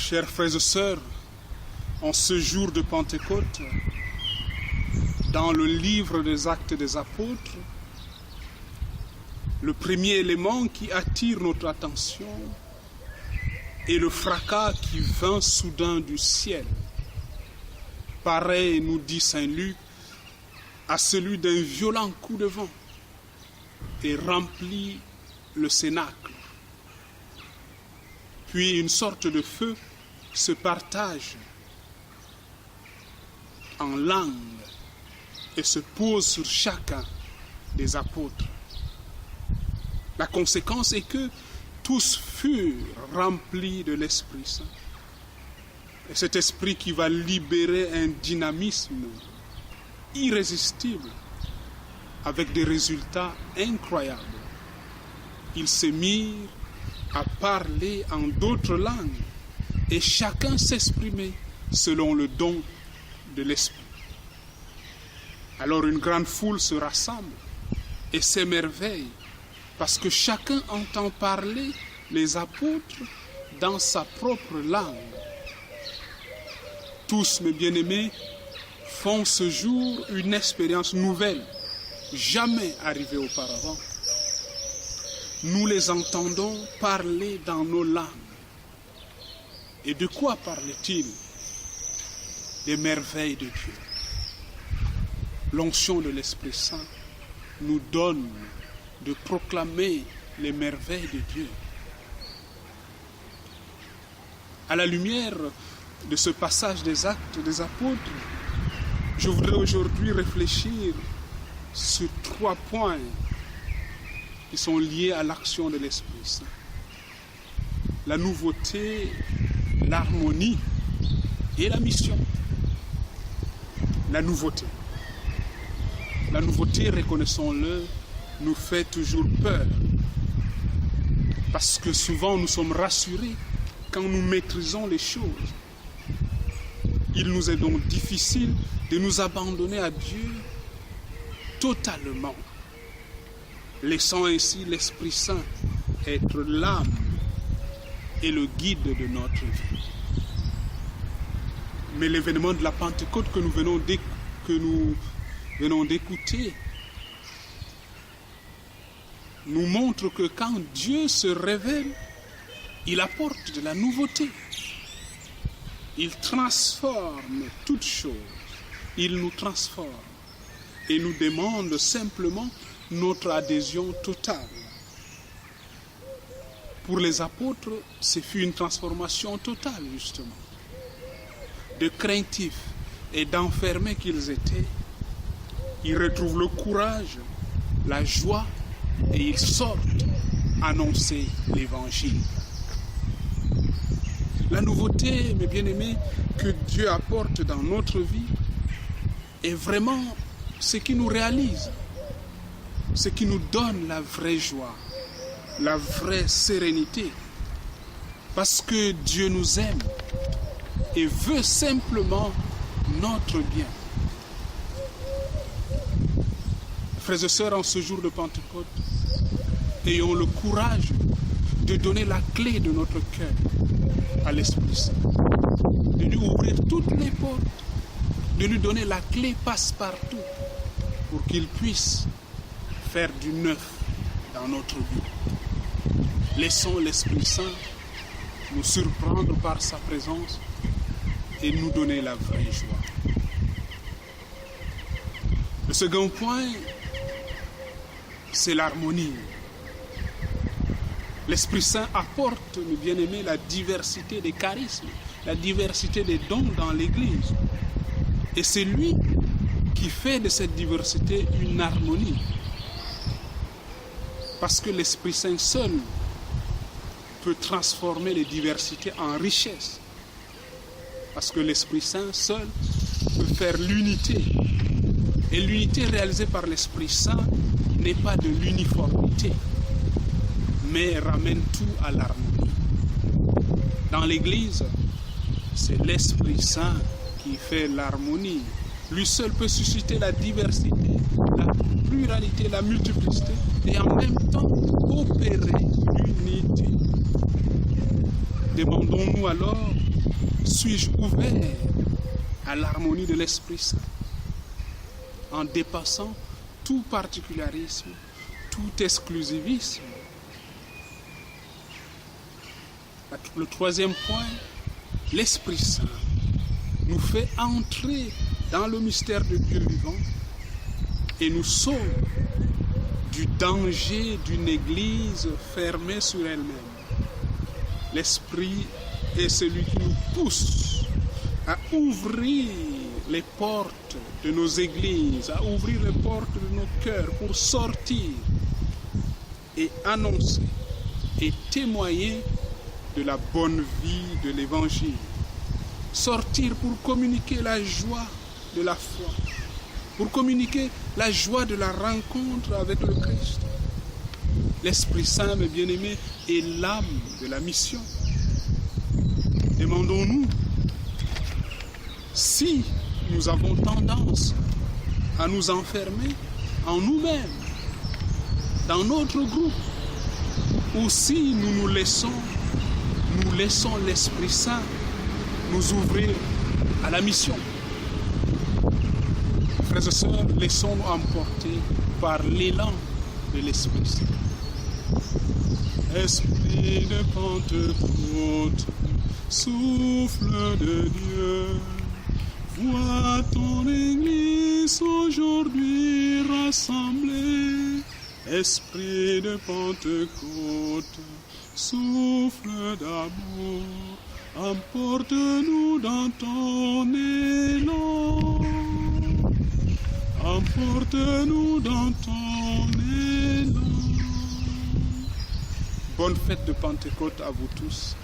Chers frères et sœurs, en ce jour de Pentecôte, dans le livre des Actes des Apôtres, le premier élément qui attire notre attention est le fracas qui vint soudain du ciel. Pareil, nous dit Saint Luc, à celui d'un violent coup de vent et remplit le cénacle. Puis une sorte de feu se partage en langue et se pose sur chacun des apôtres. La conséquence est que tous furent remplis de l'Esprit Saint. Et cet esprit qui va libérer un dynamisme irrésistible avec des résultats incroyables. Ils se mirent à parler en d'autres langues et chacun s'exprimait selon le don de l'Esprit. Alors une grande foule se rassemble et s'émerveille parce que chacun entend parler les apôtres dans sa propre langue. Tous, mes bien-aimés, font ce jour une expérience nouvelle, jamais arrivée auparavant. Nous les entendons parler dans nos langues. Et de quoi parlaient-ils? Des merveilles de Dieu. L'onction de l'Esprit Saint nous donne de proclamer les merveilles de Dieu. À la lumière de ce passage des Actes des Apôtres, je voudrais aujourd'hui réfléchir sur 3 points qui sont liés à l'action de l'Esprit Saint. La nouveauté, l'harmonie et la mission. La nouveauté. La nouveauté, reconnaissons-le, nous fait toujours peur. Parce que souvent nous sommes rassurés quand nous maîtrisons les choses. Il nous est donc difficile de nous abandonner à Dieu totalement, laissant ainsi l'Esprit Saint être l'âme et le guide de notre vie. Mais l'événement de la Pentecôte que nous venons d'écouter nous montre que quand Dieu se révèle, il apporte de la nouveauté. Il transforme toutes choses. Il nous transforme et nous demande simplement notre adhésion totale. Pour les apôtres, ce fut une transformation totale, justement. De craintifs et d'enfermés qu'ils étaient, ils retrouvent le courage, la joie, et ils sortent annoncer l'Évangile. La nouveauté, mes bien-aimés, que Dieu apporte dans notre vie est vraiment ce qui nous réalise, ce qui nous donne la vraie joie, la vraie sérénité, parce que Dieu nous aime et veut simplement notre bien. Frères et sœurs, en ce jour de Pentecôte, ayons le courage de donner la clé de notre cœur à l'Esprit Saint, de lui ouvrir toutes les portes, de lui donner la clé passe-partout pour qu'il puisse faire du neuf dans notre vie. Laissons l'Esprit Saint nous surprendre par sa présence et nous donner la vraie joie. Le second point, c'est l'harmonie. L'Esprit Saint apporte, mes bien-aimés, la diversité des charismes, la diversité des dons dans l'Église. Et c'est lui qui fait de cette diversité une harmonie. Parce que l'Esprit Saint seul peut transformer les diversités en richesse. Parce que l'Esprit Saint seul peut faire l'unité. Et l'unité réalisée par l'Esprit Saint n'est pas de l'uniformité, mais ramène tout à l'harmonie. Dans l'Église, c'est l'Esprit Saint qui fait l'harmonie. Lui seul peut susciter la diversité, la pluralité, la multiplicité et en même temps opérer l'unité. Demandons-nous alors Suis-je ouvert à l'harmonie de l'Esprit Saint en dépassant tout particularisme, tout exclusivisme? Le troisième point, l'Esprit Saint nous fait entrer dans le mystère de Dieu vivant et nous sauve du danger d'une église fermée sur elle-même. L'Esprit est celui qui nous pousse à ouvrir les portes de nos églises, à ouvrir les portes de nos cœurs pour sortir et annoncer et témoigner de la bonne vie de l'Évangile. Sortir pour communiquer la joie de la foi, pour communiquer la joie de la rencontre avec le Christ. L'Esprit Saint, mes bien-aimés, est l'âme de la mission. Demandons-nous si nous avons tendance à nous enfermer en nous-mêmes, dans notre groupe, ou si nous laissons l'Esprit Saint nous ouvrir à la mission. Frères et sœurs, laissons-nous emporter par l'élan de l'Esprit Saint. Esprit de Pentecôte, souffle de Dieu, vois ton Église aujourd'hui rassemblée. Esprit de Pentecôte, souffle d'amour, emporte-nous dans ton élan. Emporte-nous dans ton élan. Bonne fête de Pentecôte à vous tous.